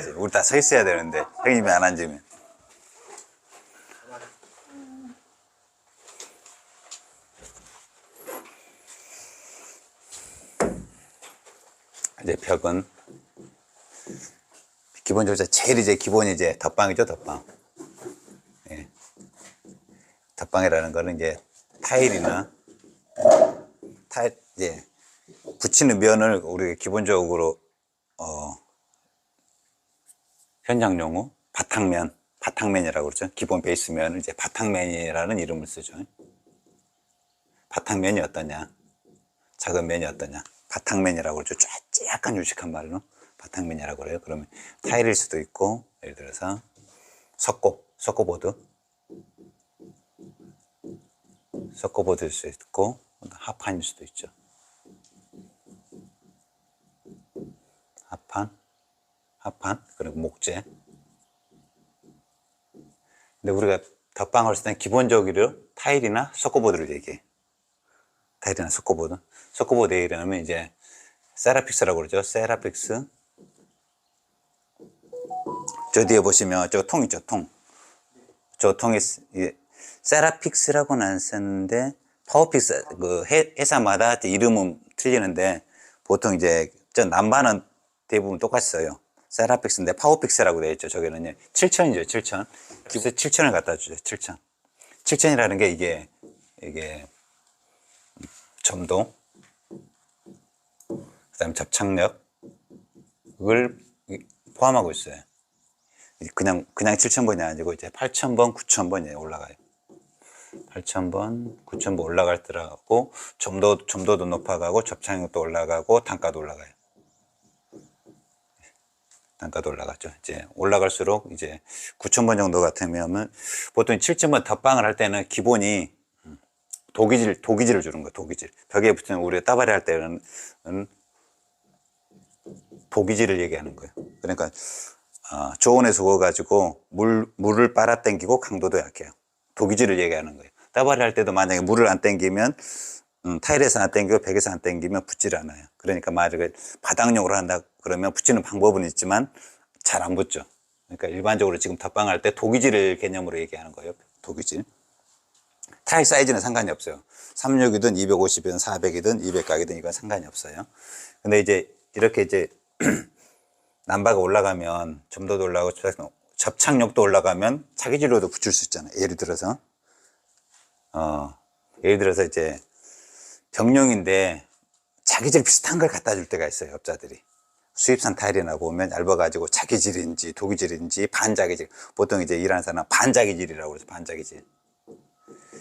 앉아야지. 우리 다 서 있어야 되는데 형님이 안 앉으면. 이제 벽은 기본적으로 제일 이제 기본이 이제 덧방이죠, 덧방. 예. 덧방이라는 거는 이제 타일이나 이제 붙이는 면을 우리가 기본적으로 현장 용어 바탕면이라고 그러죠. 기본 베이스면을 이제 바탕면이라는 이름을 쓰죠. 바탕면이 어떠냐, 작은 면이 어떠냐, 바탕면이라고 그러죠. 약간 유식한 말로 바탕면이라고 그래요. 그러면 타일일 수도 있고, 예를 들어서 석고보드일 수 있고, 합판일 수도 있죠. 합판, 그리고 목재. 근데 우리가 덧방을 했을 때는 기본적으로 타일이나 석고보드를 얘기해. 타일이나 석고보드 얘기하면 이제 세라픽스라고 그러죠. 세라픽스. 저 뒤에 보시면 저 통 있죠, 통. 저 통이 세라픽스라고는 안 썼는데 파워픽스, 그 회사마다 이름은 틀리는데 보통 이제 저 남반은 대부분 똑같이 써요. 세라픽스인데 파워픽스라고 되어 있죠. 저기는요 7000이죠. 7000. 그래서 7000을 갖다 주죠. 7000. 7000이라는 게 이게 점도, 그다음 접착력을 포함하고 있어요. 그냥 7000번이 아니고 이제 8000번, 9000번이 올라가요. 8000번, 9000번 올라갈 때라고 점도도 높아가고 접착력도 올라가고 단가도 올라가요. 단가도 올라갔죠. 이제 올라갈수록 이제 9000번 정도 같으면 보통 7000번 덧방을 할 때는 기본이 도기질을 주는 거예요. 도기질. 벽에 붙이는 우리가 따바리 할 때는 도기질을 얘기하는 거예요. 그러니까 저온에 속아가지고 물을 빨아당기고 강도도 약해요. 도기질을 얘기하는 거예요. 따바리 할 때도 만약에 물을 안 당기면 타일에서 안 당기고 벽에서 안 당기면 붙질 않아요. 그러니까 만약에 바닥용으로 한다 그러면 붙이는 방법은 있지만 잘 안 붙죠. 그러니까 일반적으로 지금 덧방할 때 도기질 개념으로 얘기하는 거예요. 도기질. 타일 사이즈는 상관이 없어요. 36이든 250이든 400이든 200각이든 이건 상관이 없어요. 근데 이제 이렇게 이제 남바가 올라가면 점도도 올라가고 접착력도 올라가면 차기질로도 붙일 수 있잖아요. 예를 들어서 이제 병용인데 자기질 비슷한 걸 갖다 줄 때가 있어요. 업자들이 수입산 타일이나 보면 얇아가지고 자기질인지 도기질인지 반자기질, 보통 이제 일하는 사람은 반자기질이라고 그러죠. 반자기질.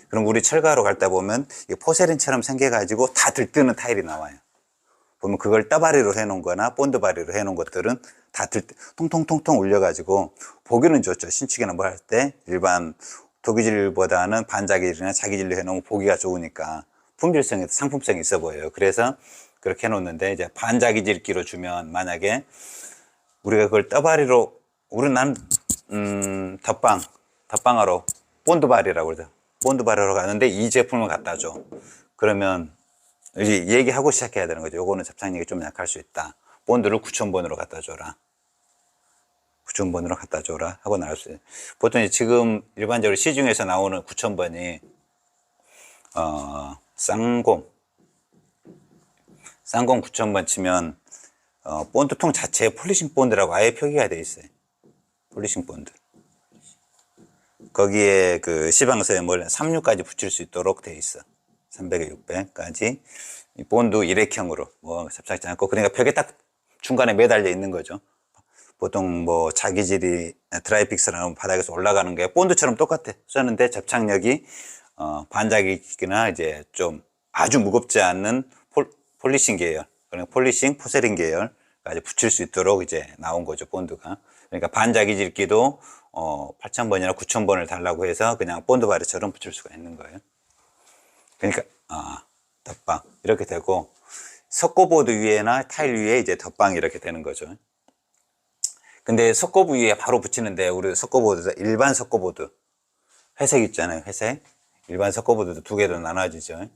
그럼 우리 철가로 갈 때 보면 포세린처럼 생겨가지고 다 들뜨는 타일이 나와요. 보면 그걸 떠바리로 해놓은 거나 본드바리로 해놓은 것들은 다 통통통통 울려가지고 보기는 좋죠. 신축이나 뭐 할 때 일반 도기질보다는 반자기질이나 자기질로 해놓으면 보기가 좋으니까 품질성이, 상품성이 있어 보여요. 그래서 그렇게 해놓는데 이제 반자기질기로 주면 만약에 우리가 그걸 떠바리로, 난 덧방하러 본드바리라고 그러죠. 본드바리로 가는데 이 제품을 갖다 줘. 그러면 이제 얘기하고 시작해야 되는 거죠. 요거는 접착력이 좀 약할 수 있다. 본드를 9000번으로 갖다 줘라. 9000번으로 갖다 줘라 하고 나올 수 있어요. 보통 지금 일반적으로 시중에서 나오는 9000번이 쌍공 9000번 치면 본드통 자체에 폴리싱 본드라고 아예 표기가 되어 있어요. 폴리싱 본드. 거기에 그 시방서에 36까지 붙일 수 있도록 되어 있어. 300에 600까지 본드 일회형으로 뭐 접착하지 않고, 그러니까 벽에 딱 중간에 매달려 있는 거죠. 보통 뭐 자기질이 드라이픽스라는 바닥에서 올라가는 게 본드처럼 똑같아. 썼는데 접착력이 반자기나 이제 좀 아주 무겁지 않는 폴리싱 계열, 그러니까 폴리싱 포세린 계열까지 붙일 수 있도록 이제 나온 거죠, 본드가. 그러니까 반자기질기도 8000번이나 9000번을 달라고 해서 그냥 본드바리처럼 붙일 수가 있는 거예요. 그러니까 덧방 이렇게 되고, 석고보드 위에나 타일 위에 이제 덧방이 이렇게 되는 거죠. 근데 석고보드 위에 바로 붙이는데, 우리 석고보드, 일반 석고보드 회색 있잖아요. 회색. 일반 석고보드도 두 개로 나눠지죠.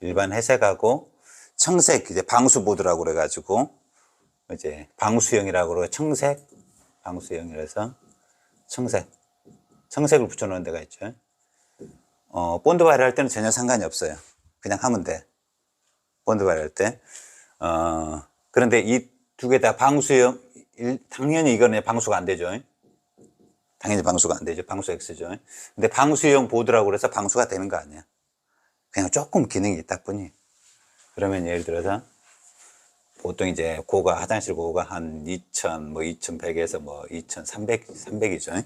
일반 회색하고 청색, 이제 방수보드라고 그래가지고 이제 방수형이라고 그러고, 청색 방수형이라서 청색을 붙여놓은 데가 있죠. 본드 발효할 때는 전혀 상관이 없어요. 그냥 하면 돼. 본드 발효할 때. 그런데 이 두 개 다 방수형, 당연히 이거는 방수가 안 되죠. 당연히 방수가 안 되죠. 방수 X죠. 근데 방수형 보드라고 그래서 방수가 되는 거 아니야. 그냥 조금 기능이 있다 뿐이. 그러면 예를 들어서 보통 이제 고가, 화장실 고가 한 2000, 뭐 2100에서 뭐 2300이죠.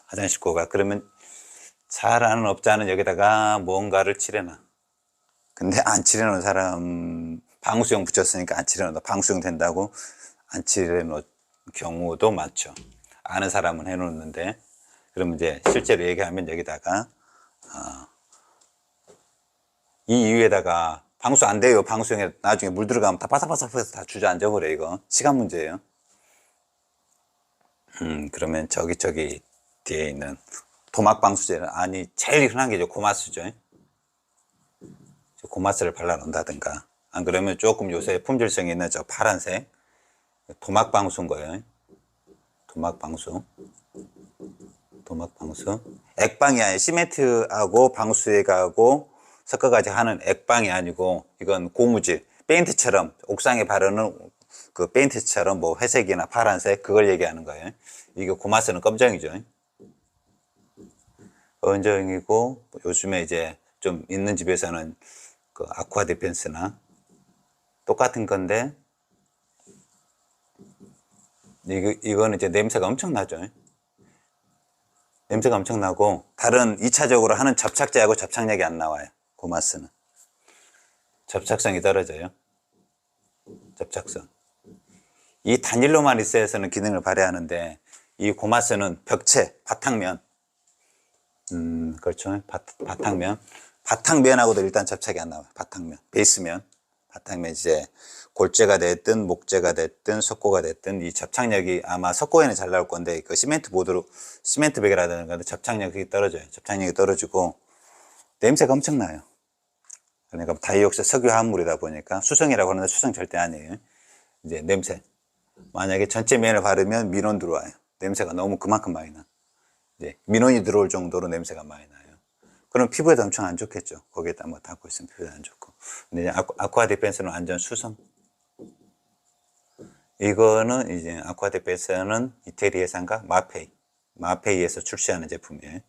화장실 고가. 그러면 잘 아는 업자는 여기다가 뭔가를 칠해놔. 근데 안 칠해놓은 사람, 방수형 붙였으니까 안 칠해놓는다. 방수형 된다고 안 칠해놓은 경우도 많죠. 아는 사람은 해놓는데, 그러면 이제 실제로 얘기하면 여기다가, 이 이유에다가 방수 안 돼요. 방수형에 나중에 물 들어가면 다 바삭바삭해서 다 주저앉아 버려, 이거. 시간 문제예요. 그러면 저기 뒤에 있는 도막방수제는, 아니, 제일 흔한 게 고마스죠. 고마스를 발라 놓는다든가. 안 그러면 조금 요새 품질성 있는 저 파란색 도막방수인 거예요. 도막방수. 액방이 아니에요. 시멘트하고 방수액하고 섞어가지고 하는 액방이 아니고, 이건 고무질, 페인트처럼, 옥상에 바르는 그 페인트처럼 뭐 회색이나 파란색, 그걸 얘기하는 거예요. 이게 고마스는 검정이죠. 검정이고, 요즘에 이제 좀 있는 집에서는 그 아쿠아 디펜스나 똑같은 건데, 이거는 이제 냄새가 엄청 나죠. 냄새가 엄청 나고, 다른 2차적으로 하는 접착제하고 접착력이 안 나와요. 고마스는. 접착성이 떨어져요. 접착성. 이 단일로만 있어야서는 기능을 발휘하는데, 이 고마스는 벽체, 바탕면, 그렇죠. 바탕면하고도 일단 접착이 안 나와요. 바탕면, 베이스면. 바탕면 이제 골재가 됐든 목재가 됐든 석고가 됐든 이 접착력이 아마 석고에는 잘 나올 건데, 그 시멘트 벽이라든가 접착력이 떨어져요. 접착력이 떨어지고 냄새가 엄청나요. 그러니까 다이옥시 석유 화합물이다 보니까, 수성이라고 하는데 수성 절대 아니에요. 이제 냄새. 만약에 전체 면을 바르면 민원 들어와요. 냄새가 너무 그만큼 많이 나. 이제 민원이 들어올 정도로 냄새가 많이 나요. 그럼 피부에도 엄청 안 좋겠죠. 거기에다 뭐 닿고 있으면 피부에 안 좋고. 근데 아쿠아 디펜스는 완전 수성. 이거는 이제 아쿠아 디펜스는 이태리 회사인가? 마페이에서 출시하는 제품이에요.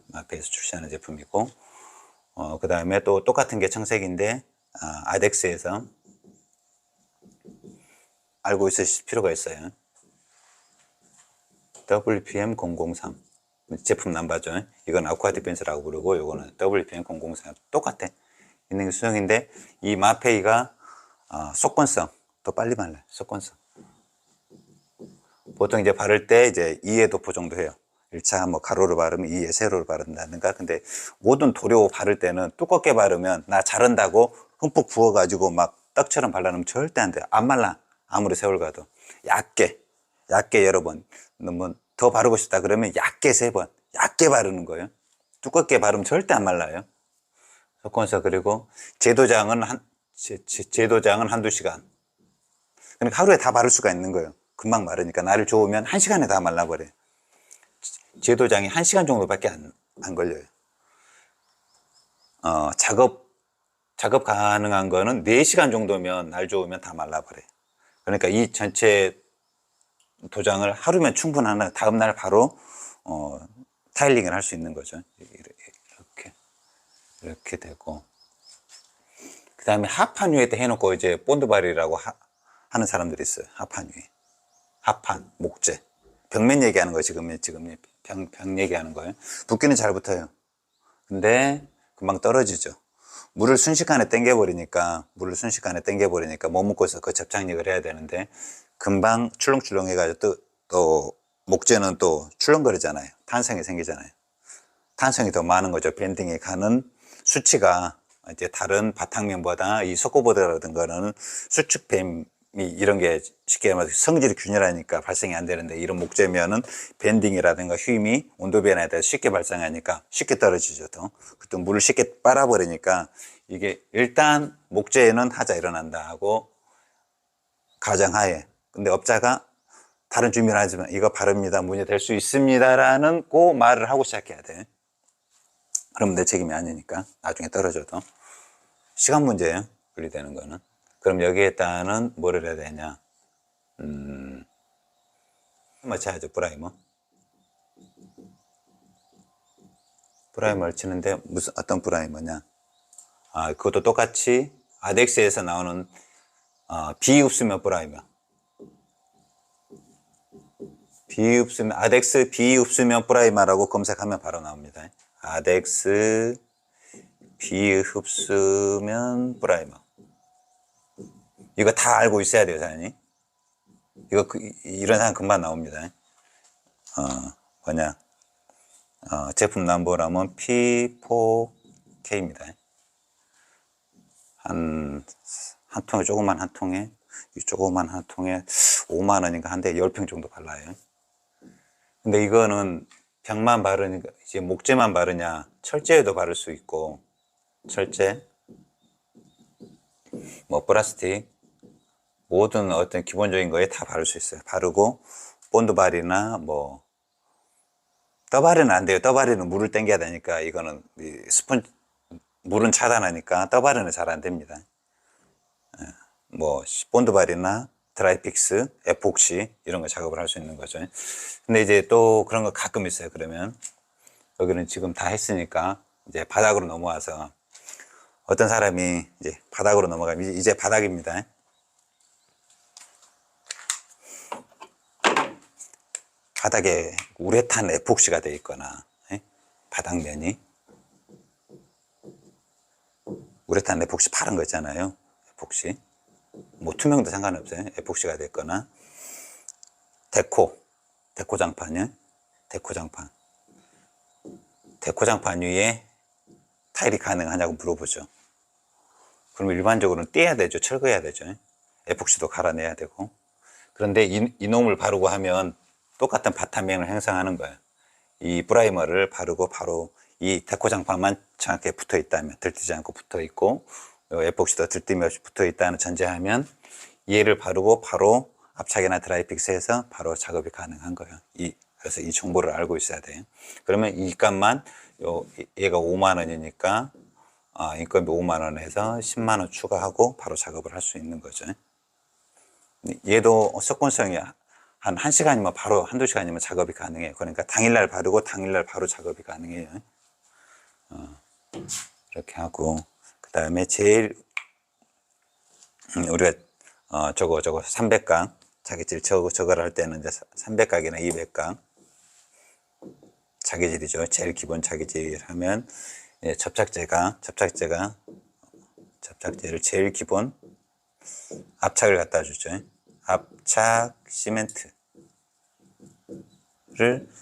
마페이에서 출시하는 제품이고, 그 다음에 또 똑같은 게 청색인데, 아덱스에서 알고 있으실 필요가 있어요. WPM003 제품 넘버죠. 이건 아쿠아 디펜스라고 부르고, 이거는 WPM003 똑같아. 있는 게 수성인데, 이 마페이가 속건성, 더 빨리 말라요. 속건성. 보통 이제 바를 때 이제 2의 도포 정도 해요. 1차 뭐 가로로 바르면 2의 세로로 바른다든가. 근데 모든 도료 바를 때는 두껍게 바르면 나 자른다고 흠뻑 부어가지고 막 떡처럼 발라놓으면 절대 안 돼요. 안 말라. 아무리 세월 가도. 얇게 여러 번. 너무 더 바르고 싶다 그러면 얇게 3번. 얇게 바르는 거예요. 두껍게 바르면 절대 안 말라요. 속건성. 그리고 제도장은 한두 시간. 그러니까 하루에 다 바를 수가 있는 거예요. 금방 마르니까. 날이 좋으면 1시간에 다 말라버려요. 제도장이 1시간 정도밖에 안 걸려요. 작업 가능한 거는 4시간 정도면, 날 좋으면 다 말라버려요. 그러니까 이 전체 도장을 하루면 충분한, 다음날 바로 타일링을 할 수 있는 거죠. 이렇게 되고, 그 다음에 하판 위에 해놓고 이제 본드발이라고 하는 사람들이 있어요. 하판 위에. 하판, 목재. 벽면 얘기하는 거예요. 지금 벽 얘기하는 거예요. 붓기는 잘 붙어요. 근데 금방 떨어지죠. 물을 순식간에 땡겨버리니까 못 묶어서 그 접착력을 해야 되는데, 금방 출렁출렁 해가지고 또 목재는 또 출렁거리잖아요. 탄성이 생기잖아요. 탄성이 더 많은 거죠. 밴딩에 가는 수치가 이제 다른 바탕면보다, 이 석고보드라든가는 수축뱀이 이런 게 쉽게 말해서 성질이 균일하니까 발생이 안 되는데, 이런 목재면은 밴딩이라든가 휨이 온도 변화에 따라 쉽게 발생하니까 쉽게 떨어지죠. 그때 물을 쉽게 빨아버리니까, 이게 일단 목재에는 하자 일어난다 하고 가정하에, 근데 업자가 다른 준비를 하지만 이거 바릅니다. 문제 될 수 있습니다라는 그 말을 하고 시작해야 돼. 그럼 내 책임이 아니니까 나중에 떨어져도. 시간 문제예요. 분리되는 거는. 그럼 여기에다는 뭐를 해야 되냐? 맞춰야죠. 프라이머를 치는데 무슨 어떤 프라이머냐? 그것도 똑같이 아덱스에서 나오는 비흡수면 프라이머. 아덱스 비흡수면 프라이머라고 검색하면 바로 나옵니다. 아덱스 비흡수면 프라이머. 이거 다 알고 있어야 돼요, 사장님. 이런 사람 금방 나옵니다. 제품 넘버라면 P4K입니다. 한 통에, 조그만 한 통에, 이 조그만 한 통에 5만원인가 한데 10평 정도 발라요. 근데 이거는 병만 바르니까, 이제 목재만 바르냐, 철제에도 바를 수 있고, 철제, 뭐, 플라스틱, 모든 어떤 기본적인 거에 다 바를 수 있어요. 바르고, 본드발이나 뭐, 떠바리는 안 돼요. 떠바리는 물을 땡겨야 되니까, 이거는 물은 차단하니까 떠바리는 잘 안 됩니다. 뭐, 본드발이나 드라이픽스, 에폭시, 이런 거 작업을 할 수 있는 거죠. 근데 이제 또 그런 거 가끔 있어요. 그러면, 여기는 지금 다 했으니까, 이제 바닥으로 넘어와서, 어떤 사람이 이제 바닥으로 넘어가면, 이제 바닥입니다. 바닥에 우레탄 에폭시가 되어 있거나, 바닥면이 우레탄 에폭시 파란 거 있잖아요. 에폭시. 뭐 투명도 상관없어요. 에폭시가 됐거나, 데코장판이요. 데코장판 위에 타일이 가능하냐고 물어보죠. 그럼 일반적으로는 떼야 되죠. 철거해야 되죠. 에폭시도 갈아내야 되고. 그런데 이놈을 바르고 하면 똑같은 바탕면을 형성하는 거예요. 이 프라이머를 바르고 바로 이 데코장판만 정확하게 붙어 있다면, 들뜨지 않고 붙어 있고, 에폭시도 들뜸이 없이 붙어 있다는 전제하면 얘를 바르고 바로 압착이나 드라이픽스에서 바로 작업이 가능한 거예요. 그래서 이 정보를 알고 있어야 돼요. 그러면 이 값만, 얘가 5만원이니까, 인건비 5만원 해서 10만원 추가하고 바로 작업을 할 수 있는 거죠. 얘도 접근성이 한 1시간이면 바로, 한두 시간이면 작업이 가능해요. 그러니까 당일날 바르고 당일날 바로 작업이 가능해요. 이렇게 하고, 그 다음에 제일, 우리가, 저거 300강, 자기질 저거를 할 때는 이제 300강이나 200강, 자기질이죠. 제일 기본 자기질 하면, 접착제를 제일 기본, 압착을 갖다 주죠. 압착 시멘트를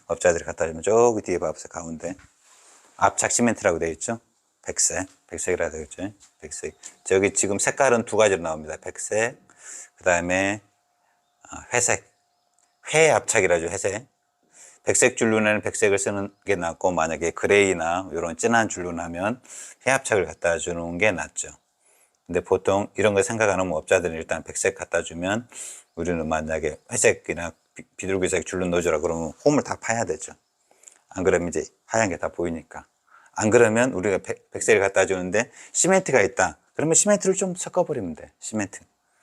업자들이 갖다 주면 저기 뒤에 봐보세요. 가운데 압착 시멘트라고 되어 있죠. 백색이라고 되어 있죠. 백색. 저기 지금 색깔은 두 가지로 나옵니다. 백색, 그 다음에 회색, 회압착이라죠. 회색. 백색 줄눈에는 백색을 쓰는 게 낫고, 만약에 그레이나 이런 진한 줄눈 하면 회압착을 갖다 주는 게 낫죠. 근데 보통 이런 거 생각 안 하면 업자들은 일단 백색 갖다 주면, 우리는 만약에 회색이나 비둘기색 줄눈 넣어주라 그러면 홈을 다 파야 되죠. 안 그러면 이제 하얀 게 다 보이니까. 안 그러면 우리가 백색을 갖다 주는데 시멘트가 있다. 그러면 시멘트를 좀 섞어버리면 돼. 시멘트.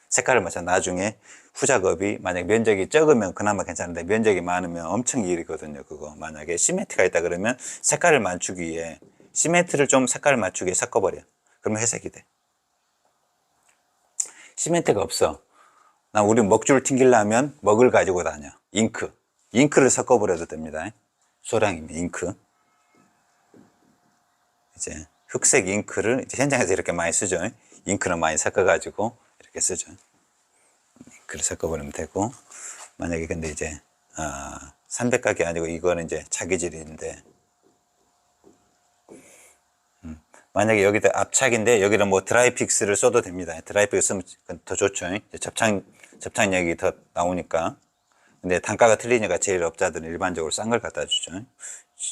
색깔을 맞춰. 나중에 후작업이 만약 면적이 적으면 그나마 괜찮은데 면적이 많으면 엄청 일이거든요. 그거. 만약에 시멘트가 있다 그러면 색깔을 맞추기 위해 시멘트를 좀 색깔을 맞추기 위해 섞어버려. 그러면 회색이 돼. 시멘트가 없어. 우리 먹줄 튕기려면 먹을 가지고 다녀. 잉크를 섞어버려도 됩니다. 소량이면 잉크. 이제 흑색 잉크를 이제 현장에서 이렇게 많이 쓰죠. 잉크는 많이 섞어가지고 이렇게 쓰죠. 잉크를 섞어버리면 되고, 만약에 근데 이제 300각이 아니고 이거는 이제 자기질인데, 만약에 여기다 압착인데 여기는 뭐 드라이픽스를 써도 됩니다. 드라이픽스 쓰면 더 좋죠. 접착력이 더 나오니까. 근데 단가가 틀리니까 제일 업자들은 일반적으로 싼 걸 갖다 주죠.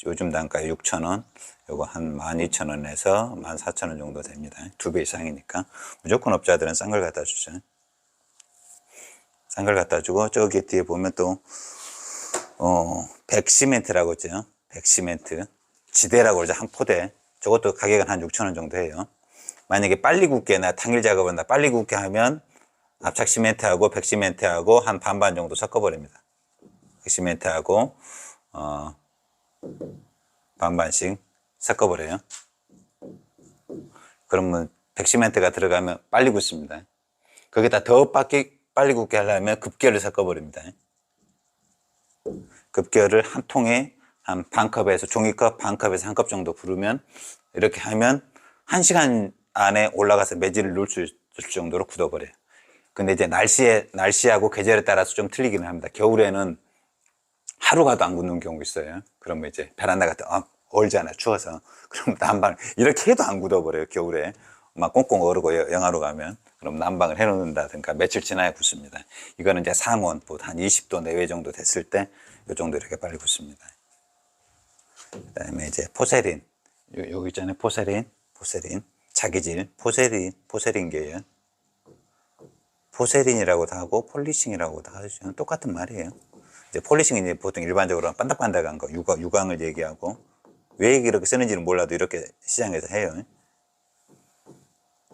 요즘 단가 6,000원, 요거 한 12,000원에서 14,000원 정도 됩니다. 2배 이상이니까. 무조건 업자들은 싼 걸 갖다 주죠. 상가를 갖다 주고, 저기 뒤에 보면 또, 백시멘트라고 있죠. 백시멘트. 지대라고 그러죠. 한 포대. 저것도 가격은 한 6,000원 정도 해요. 만약에 빨리 굽게나 당일 작업을 나 빨리 굽게 하면 압착 시멘트하고 백시멘트하고 한 반반 정도 섞어버립니다. 백시멘트하고, 반반씩 섞어버려요. 그러면 백시멘트가 들어가면 빨리 굳습니다. 거기다 더 빨리 굳게 하려면 급결을 섞어버립니다. 급결을 한 통에 한 반컵에서, 종이컵 반컵에서 한 컵 정도 부르면, 이렇게 하면 1시간 안에 올라가서 매질을 놓을 수 있을 정도로 굳어버려요. 근데 이제 날씨하고 계절에 따라서 좀 틀리기는 합니다. 겨울에는 하루 가도 안 굳는 경우 있어요. 그러면 이제 베란다 같은 얼잖아, 추워서. 그럼 난방 이렇게 해도 안 굳어버려요. 겨울에 막 꽁꽁 얼고 영하로 가면. 그럼 난방을 해놓는다든가 며칠 지나야 굳습니다. 이거는 이제 상온 한 20도 내외 정도 됐을 때 이 정도 이렇게 빨리 굳습니다. 그다음에 이제 포세린, 여기 있잖아요. 포세린 자기질, 포세린계예요. 포세린이라고도 하고 폴리싱이라고도 하죠. 똑같은 말이에요. 이제 폴리싱은 이제 보통 일반적으로 반딱반딱한 거, 유광을 얘기하고, 왜 이렇게 쓰는지는 몰라도 이렇게 시장에서 해요.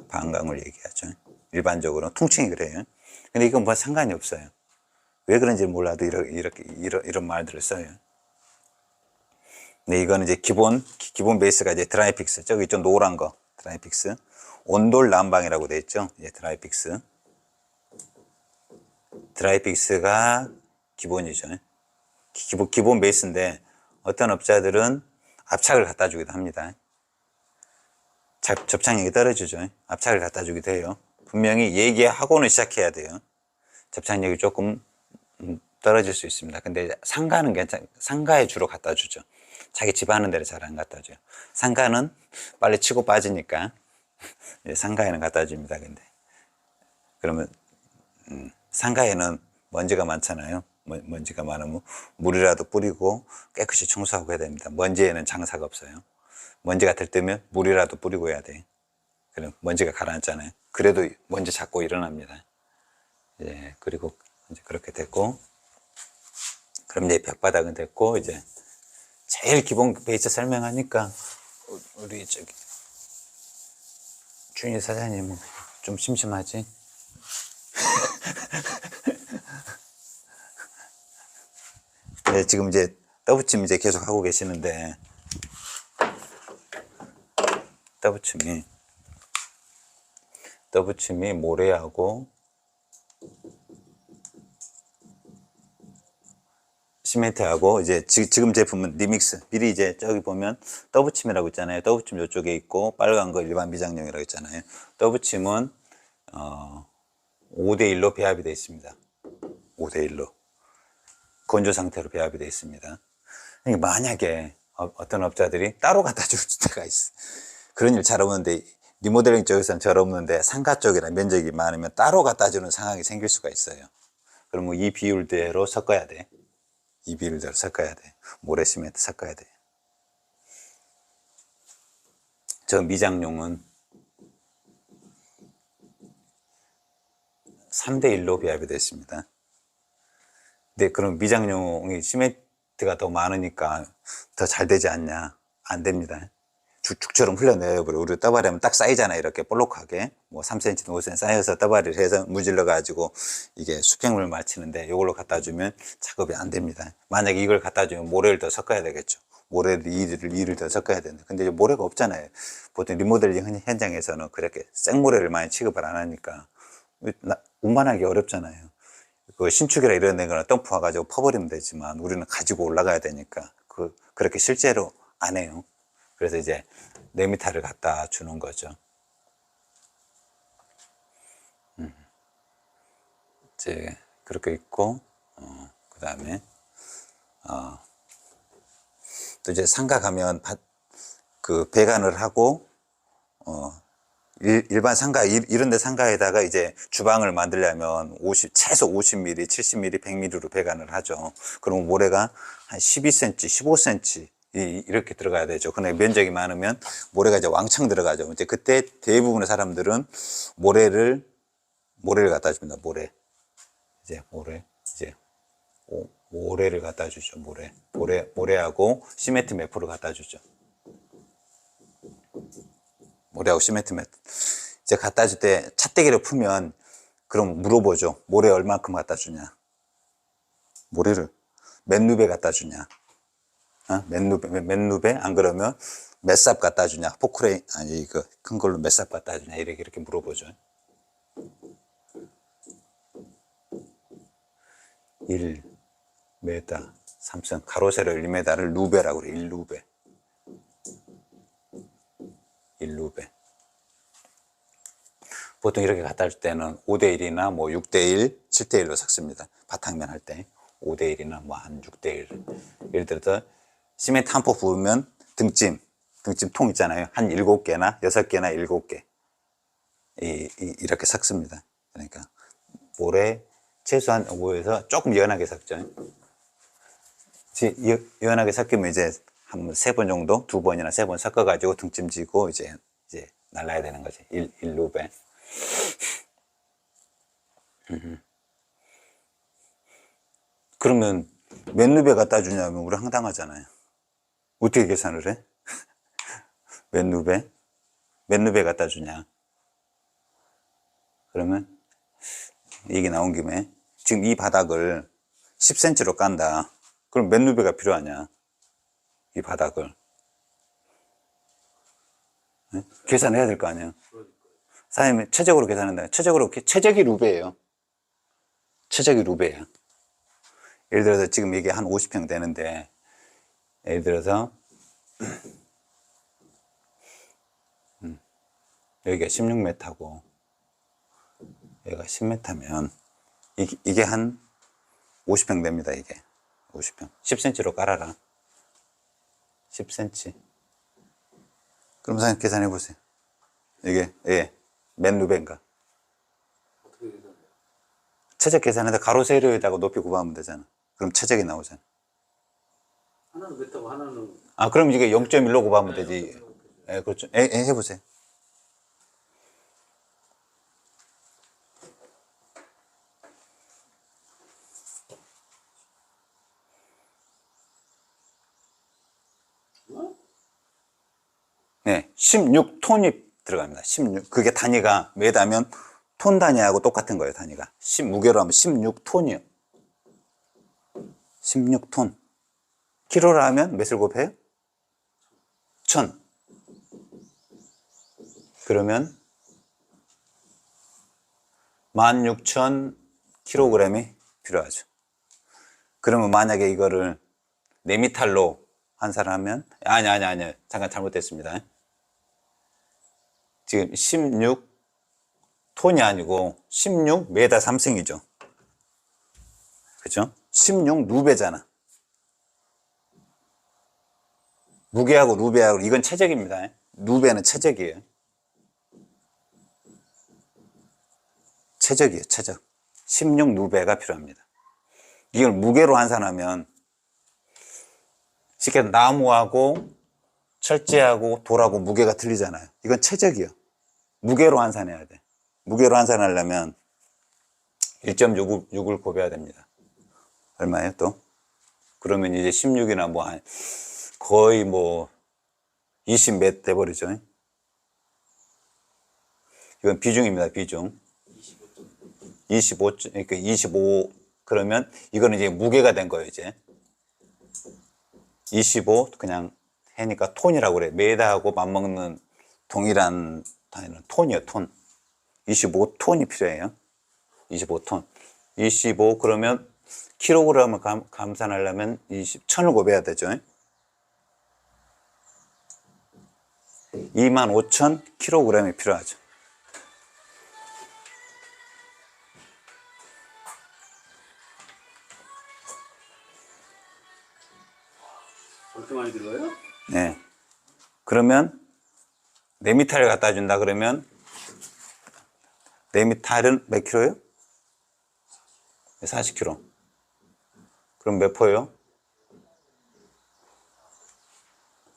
반광을 얘기하죠. 일반적으로 퉁칭이 그래요. 근데 이건 뭐 상관이 없어요. 왜 그런지 몰라도 이런 말들을 써요. 근데 이거는 이제 기본 베이스가 이제 드라이픽스, 저기 좀 노란 거 드라이픽스, 온돌 난방이라고 돼 있죠. 예, 드라이픽스가 기본이죠. 기본 베이스인데 어떤 업자들은 압착을 갖다 주기도 합니다. 접착력이 떨어지죠. 압착을 갖다 주기도 해요. 분명히 얘기하고는 시작해야 돼요. 접착력이 조금 떨어질 수 있습니다. 근데 상가는 상가에 주로 갖다 주죠. 자기 집 하는 데를 잘 안 갖다 줘요. 상가는 빨리 치고 빠지니까 상가에는 갖다 줍니다. 근데 그러면 상가에는 먼지가 많잖아요. 먼지가 많으면 물이라도 뿌리고 깨끗이 청소하고 해야 됩니다. 먼지에는 장사가 없어요. 먼지가 들뜨면 물이라도 뿌리고 해야 돼. 그럼 먼지가 가라앉잖아요. 그래도 먼지 자꾸 일어납니다. 예, 그리고 이제 그렇게 됐고, 그럼 이제 벽바닥은 됐고, 이제 제일 기본 베이스 설명하니까 우리 저기 준희 사장님은 좀 심심하지? 네, 지금 이제 떠붙임 이제 계속 하고 계시는데, 떠붙임이 모래하고 시멘트하고, 이제 지금 제품은 리믹스. 미리 이제 저기 보면 떠붙임이라고 있잖아요. 떠붙임 이쪽에 있고, 빨간 거 일반 미장용이라고 있잖아요. 떠붙임은 5대1로 배합이 되어 있습니다. 5대1로 건조 상태로 배합이 되어 있습니다. 그러니까 만약에 어떤 업자들이 따로 갖다 줄 때가 있어. 그런 일 잘 없는데, 리모델링 쪽에서는 잘 없는데 상가 쪽이나 면적이 많으면 따로 갖다 주는 상황이 생길 수가 있어요. 그러면 이 비율대로 섞어야 돼. 이 비율대로 섞어야 돼. 모래 시멘트 섞어야 돼. 저 미장용은 3대1로 배합이 됐습니다. 근데 그럼 미장용이 시멘트가 더 많으니까 더 잘 되지 않냐? 안 됩니다. 죽처럼 흘러내려버려. 우리 떠바리 하면 딱 쌓이잖아요. 이렇게 볼록하게. 뭐 3cm, 5cm 쌓여서 떠바리를 해서 무질러가지고 이게 수평물 맞추는데 이걸로 갖다 주면 작업이 안 됩니다. 만약에 이걸 갖다 주면 모래를 더 섞어야 되겠죠. 모래를 2를 더 섞어야 되는데. 근데 이제 모래가 없잖아요. 보통 리모델링 현장에서는 그렇게 생모래를 많이 취급을 안 하니까 운반하기 어렵잖아요. 그 신축이라 이런 데는 덤프 와가지고 퍼버리면 되지만 우리는 가지고 올라가야 되니까 그렇게 실제로 안 해요. 그래서 이제 네미타를 갖다 주는 거죠. 이제 그렇게 있고, 그 다음에 또 이제 상가 가면 그 배관을 하고 일반 상가, 이런 데 상가에다가 이제 주방을 만들려면 최소 50mm, 70mm, 100mm로 배관을 하죠. 그러면 모래가 한 12cm, 15cm 이렇게 들어가야 되죠. 근데 면적이 많으면 모래가 이제 왕창 들어가죠. 이제 그때 대부분의 사람들은 모래를 갖다 줍니다. 모래. 이제 모래를 갖다 주죠. 모래하고 시멘트 매포를 갖다 주죠. 모래하고 시멘트 매포. 이제 갖다 줄 때 차떼기를 풀면 그럼 물어보죠. 모래 얼만큼 갖다 주냐? 모래를 몇 누베 갖다 주냐? 몇 누베? 안 그러면 몇 삽 갖다 주냐? 포크레인, 아니, 이거 큰 걸로 몇 삽 갖다 주냐? 이렇게 물어보죠. 1m 3승, 가로 세로 1m를 루베라고 그래. 1루베. 1루베. 보통 이렇게 갖다 줄 때는 5대1이나 뭐 6대1, 7대1로 섞습니다. 바탕면 할 때 5대1이나 뭐 한 6대1. 예를 들어서 시멘트 한 포 부으면 등짐 통 있잖아요. 한 7개나 6개나 7개. 이렇게 섞습니다. 그러니까 모래 최소한 5에서 조금 연하게 섞죠. 연하게 섞이면 이제 한 3번 정도, 2번이나 3번 섞어가지고 등짐 지고 이제 날라야 되는 거지. 1루베. 그러면 몇 루베 갖다 주냐면 우리 황당하잖아요. 어떻게 계산을 해? 몇 루베 갖다 주냐? 그러면 얘기 나온 김에 지금 이 바닥을 10cm로 깐다. 그럼 몇 루베가 필요하냐? 이 바닥을. 네? 계산해야 될 거 아니에요? 사장님이 최적으로 계산한다. 최적이 루베예요. 최적이 루베예요. 예를 들어서 지금 이게 한 50평 되는데, 예를 들어서 여기가 16m고 여기가 10m면 이게 한 50평 됩니다. 이게 50평 10cm로 깔아라. 10cm. 그럼 사장님 계산해 보세요. 이게 몇 루베인가? 어떻게 계산해요? 최적 계산해서 가로 세로에다가 높이 곱하면 되잖아. 그럼 최적이 나오잖아. 하나는 메타고 하나는 그럼 이게 0.1로 곱하면 되지. 그렇죠. 해보세요. 네, 16톤이 들어갑니다. 16. 그게 단위가 메다면 톤 단위하고 똑같은 거예요, 단위가. 무게로 하면 16톤이요. 16톤. 키로로 하면 몇을 곱해요? 1000. 그러면 16,000kg이 필요하죠. 그러면 만약에 이거를 4미탈로 환산하면, 아니. 잠깐 잘못됐습니다. 지금 16톤이 아니고 16m 3승이죠. 그죠? 16루베잖아. 무게하고 루베하고, 이건 최적입니다. 루베는 최적이에요. 최적이에요, 최적. 16루베가 필요합니다. 이걸 무게로 환산하면, 쉽게 나무하고 철제하고 돌하고 무게가 틀리잖아요. 이건 최적이에요. 무게로 환산해야 돼. 무게로 환산하려면 1.6을 곱해야 됩니다. 얼마예요, 또? 그러면 이제 16이나 뭐, 거의 뭐, 20몇 돼버리죠. 이건 비중입니다, 비중. 25, 그러니까 25, 그러면 이거는 이제 무게가 된 거예요, 이제. 25, 그냥 해니까 톤이라고 그래. 메다하고 맞먹는 동일한 단위는 톤이에요, 톤. 25톤이 필요해요. 25톤. 25, 그러면 킬로그램을 감산하려면 1000을 곱해야 되죠. 25,000kg이 필요하죠. 그렇게 많이 들어요? 네. 그러면 4미터를 갖다 준다 그러면 4미터는 몇 킬로예요? 40kg. 그럼 몇 포예요?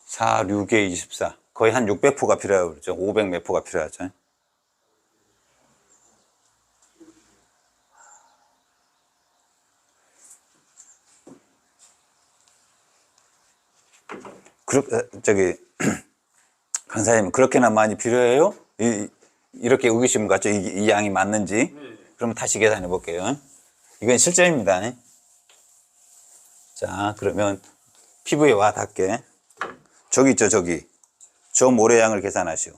4, 6에 24. 거의 한 600포가 필요하죠. 그렇죠? 500 몇 포가 필요하죠. 저기, 강사님, 그렇게나 많이 필요해요? 이렇게 의구심 같죠? 이 양이 맞는지? 네. 그러면 다시 계산해 볼게요. 이건 실전입니다. 자, 그러면 피부에 와 닿게. 저기 있죠, 저기. 저 모래양을 계산하시오.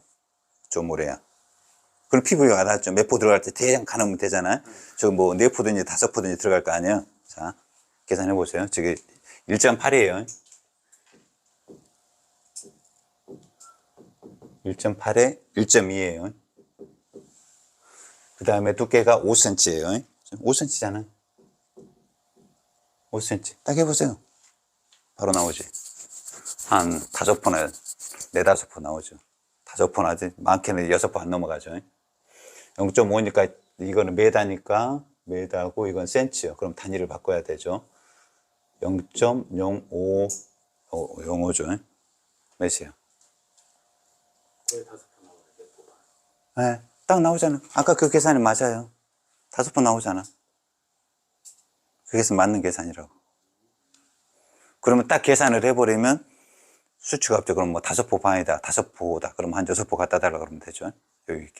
저 모래양. 그럼 피부에 와 닿죠. 몇 포 들어갈 때 대략 가늠면 되잖아요. 저 뭐 4포든지 5포든지 들어갈 거 아니에요. 자, 계산해 보세요. 저기 1.8이에요. 1.8에 1.2예요. 그 다음에 두께가 5cm예요. 5cm잖아요. 5cm. 딱 해보세요. 바로 나오지. 한 5포나, 4-5포 나오죠. 5포 나지. 많게는 6포 안 넘어가죠. 0.5니까 이거는 메다니까 메다고 이건 센치요. 그럼 단위를 바꿔야 되죠. 0.05, 05죠. 몇이에요? 거의 5번 나와요. 몇 번. 네, 딱 나오잖아. 아까 그 계산이 맞아요. 5번 나오잖아. 그게 맞는 계산이라고. 그러면 딱 계산을 해버리면 수치가 없죠. 그럼 뭐 5포 반이다, 5포다. 그럼 한 6포 갖다 달라 그러면 되죠. 여기 있게.